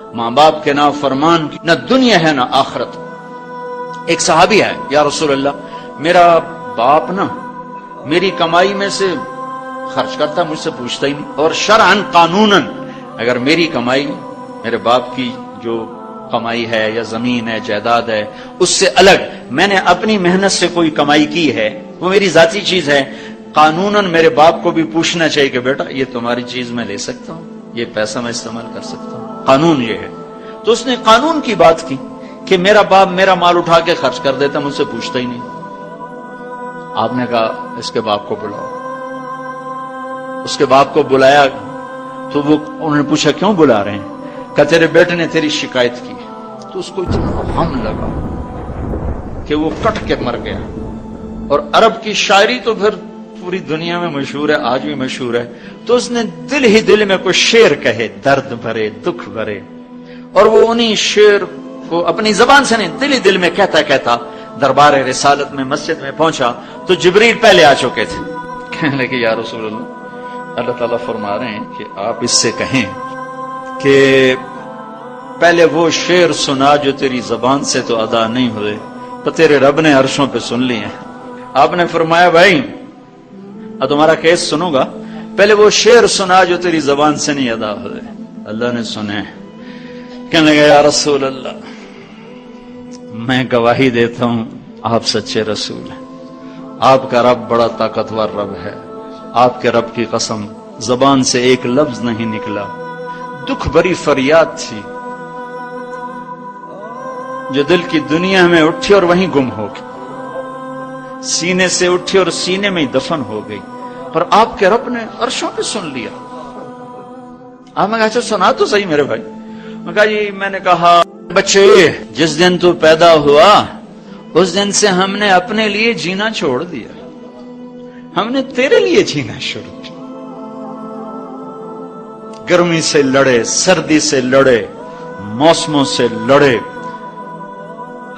ماں باپ کے نافرمان کی نہ دنیا ہے نہ آخرت۔ ایک صحابی ہے، یا رسول اللہ میرا باپ نا میری کمائی میں سے خرچ کرتا، مجھ سے پوچھتا ہی نہیں، اور شرعاً قانوناً اگر میری کمائی میرے باپ کی جو کمائی ہے یا زمین ہے جائیداد ہے اس سے الگ میں نے اپنی محنت سے کوئی کمائی کی ہے، وہ میری ذاتی چیز ہے، قانوناً میرے باپ کو بھی پوچھنا چاہیے کہ بیٹا یہ تمہاری چیز میں لے سکتا ہوں، یہ پیسہ میں استعمال کر سکتا ہوں، قانون یہ ہے۔ تو اس نے قانون کی بات کی کہ میرا باپ میرا مال اٹھا کے خرچ کر دیتا، مجھ سے پوچھتا ہی نہیں۔ آپ نے کہا اس کے باپ کو بلاؤ۔ اس کے باپ کو بلایا تو وہ انہوں نے پوچھا کیوں بلا رہے ہیں؟ کہ تیرے بیٹے نے تیری شکایت کی۔ تو اس کو اتنا غم لگا کہ وہ کٹ کے مر گیا۔ اور عرب کی شاعری تو پھر پوری دنیا میں مشہور ہے، آج بھی مشہور ہے۔ تو اس نے دل ہی دل میں کوئی شعر کہے، درد بھرے دکھ بھرے، اور وہ انہی شعر کو اپنی زبان سے نہیں دل ہی دل میں کہتا کہتا دربار رسالت میں مسجد میں پہنچا تو جبریل پہلے آ چکے تھے۔ کہنے لگے یا رسول اللہ، اللہ تعالیٰ فرما رہے ہیں کہ آپ اس سے کہیں کہ پہلے وہ شعر سنا جو تیری زبان سے تو ادا نہیں ہوئے، تو تیرے رب نے عرشوں پہ سن لیے ہیں۔ آپ نے فرمایا بھائی تمہارا کیس سنوں گا، پہلے وہ شعر سنا جو تیری زبان سے نہیں ادا ہوئے۔ اللہ نے سنے۔ کہنے لگا یا رسول اللہ میں گواہی دیتا ہوں آپ سچے رسول ہیں، آپ کا رب بڑا طاقتور رب ہے، آپ کے رب کی قسم زبان سے ایک لفظ نہیں نکلا، دکھ بھری فریاد تھی جو دل کی دنیا میں اٹھی اور وہیں گم ہو گئی، سینے سے اٹھی اور سینے میں ہی دفن ہو گئی، پر آپ کے رب نے عرشوں پہ سن لیا۔ آپ نے کہا اچھا سنا تو صحیح میرے بھائی۔ میں کہا جی میں نے کہا بچے جس دن تو پیدا ہوا اس دن سے ہم نے اپنے لیے جینا چھوڑ دیا، ہم نے تیرے لیے جینا شروع کیا۔ گرمی سے لڑے، سردی سے لڑے، موسموں سے لڑے،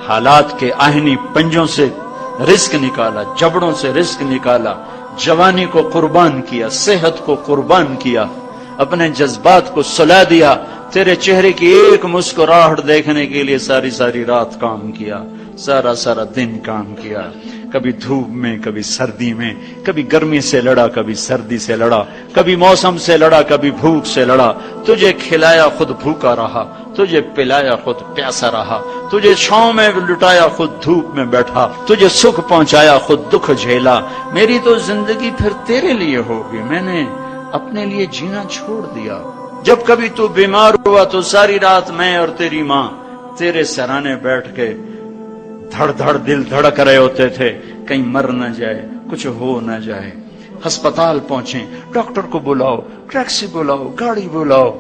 حالات کے آہنی پنجوں سے رزق نکالا، جبڑوں سے رزق نکالا، جوانی کو قربان کیا، صحت کو قربان کیا، اپنے جذبات کو سلا دیا، تیرے چہرے کی ایک مسکراہٹ دیکھنے کے لیے ساری ساری رات کام کیا، سارا سارا دن کام کیا، کبھی دھوپ میں کبھی سردی میں، کبھی گرمی سے لڑا کبھی سردی سے لڑا، کبھی موسم سے لڑا کبھی بھوک سے لڑا، تجھے کھلایا خود بھوکا رہا، تجھے پلایا خود پیاسا رہا، تجھے چھاؤں میں لٹایا خود دھوپ میں بیٹھا، تجھے سکھ پہنچایا خود دکھ جھیلا۔ میری تو زندگی پھر تیرے لیے ہوگی، میں نے اپنے لیے جینا چھوڑ دیا۔ جب کبھی تو بیمار ہوا تو ساری رات میں اور تیری ماں تیرے سرانے بیٹھ کے دھڑ دھڑ دل دھڑک رہے ہوتے تھے، کہیں مر نہ جائے، کچھ ہو نہ جائے۔ ہسپتال پہنچے، ڈاکٹر کو بلاؤ، ٹیکسی بلاؤ، گاڑی بلاؤ،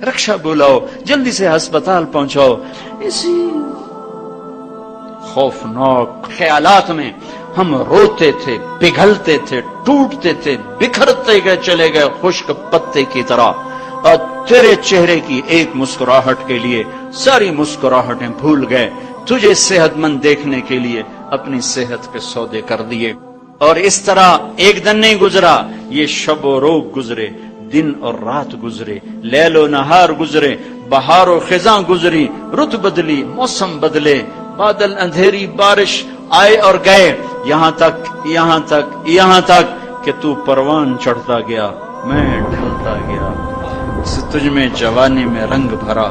رکشہ بلاؤ، جلدی سے ہسپتال پہنچاؤ۔ اسی خوفناک خیالات میں ہم روتے تھے، پگھلتے تھے، ٹوٹتے تھے، بکھرتے گئے چلے گئے خشک پتے کی طرح، اور تیرے چہرے کی ایک مسکراہٹ کے لیے ساری مسکراہٹیں بھول گئے، تجھے صحت مند دیکھنے کے لیے اپنی صحت کے سودے کر دیے۔ اور اس طرح ایک دن نہیں گزرا، یہ شب و روز گزرے، دن اور رات گزرے، لیل و نہار گزرے، بہار و خزاں گزری، رت بدلی، موسم بدلے، بادل اندھیری، بارش آئے اور گئے، یہاں تک کہ تو پروان چڑھتا گیا، میں ڈھلتا گیا، تجھ میں جوانی میں رنگ بھرا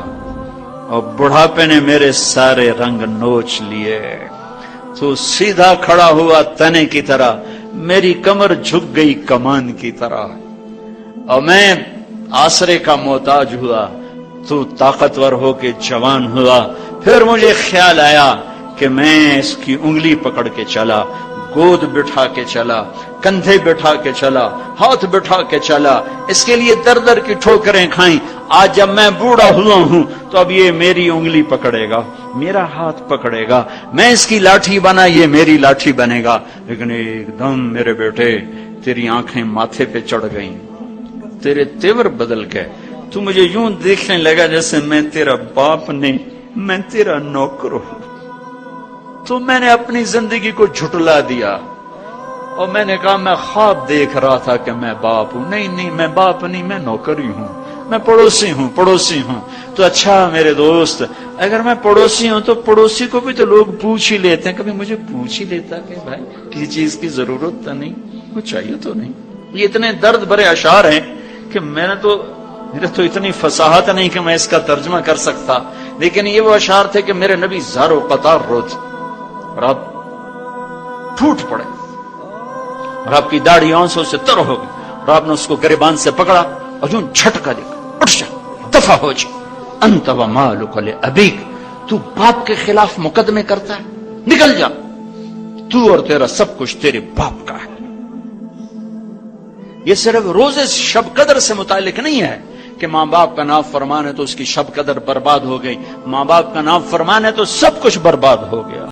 اور بڑھاپے نے میرے سارے رنگ نوچ لیے۔ تو سیدھا کھڑا ہوا تنے کی طرح، میری کمر جھک گئی کمان کی طرح، اور میں آسرے کا محتاج ہوا، تو طاقتور ہو کے جوان ہوا۔ پھر مجھے خیال آیا کہ میں اس کی انگلی پکڑ کے چلا، گود بٹھا کے چلا، کندھے بٹھا کے چلا، ہاتھ بٹھا کے چلا، اس کے لیے در در کی ٹھوکریں کھائیں۔ آج جب میں بوڑھا ہوا ہوں تو اب یہ میری انگلی پکڑے گا، میرا ہاتھ پکڑے گا، میں اس کی لاٹھی بنا، یہ میری لاٹھی بنے گا۔ لیکن ایک دم میرے بیٹے تیری آنکھیں ماتھے پہ چڑھ گئیں، تیرے تیور بدل گئے، تو مجھے یوں دیکھنے لگا جیسے میں تیرا باپ نہیں، میں تیرا نوکر ہوں۔ تو میں نے اپنی زندگی کو جھٹلا دیا اور میں نے کہا میں خواب دیکھ رہا تھا کہ میں باپ ہوں۔ نہیں، میں باپ نہیں، میں نوکر ہی ہوں۔ میں پڑوسی ہوں. تو اچھا میرے دوست، اگر میں پڑوسی ہوں تو پڑوسی کو بھی تو لوگ پوچھ ہی لیتے ہیں. کبھی مجھے پوچھ ہی لیتا کہ بھائی کسی چیز کی ضرورت تو نہیں، وہ چاہیے تو نہیں. یہ اتنے درد بھرے اشعار ہیں کہ میرے تو اتنی فصاحت نہیں کہ میں اس کا ترجمہ کر سکتا، لیکن یہ وہ اشعار تھے کہ میرے نبی زار و قطار روتے اور آپ ٹوٹ پڑے اور آپ کی داڑھی آنسوں سے تر ہو گئی اور آپ نے اس کو گریبان سے پکڑا اور جو جھٹکا دے اٹھ جا، دفع ہو جا، انت و مالک لابیک، تو باپ کے خلاف مقدمے کرتا ہے، نکل جا، تو اور تیرا سب کچھ تیرے باپ کا ہے. یہ صرف روزے شب قدر سے متعلق نہیں ہے کہ ماں باپ کا نام فرمان ہے تو اس کی شب قدر برباد ہو گئی، ماں باپ کا نام فرمان ہے تو سب کچھ برباد ہو گیا.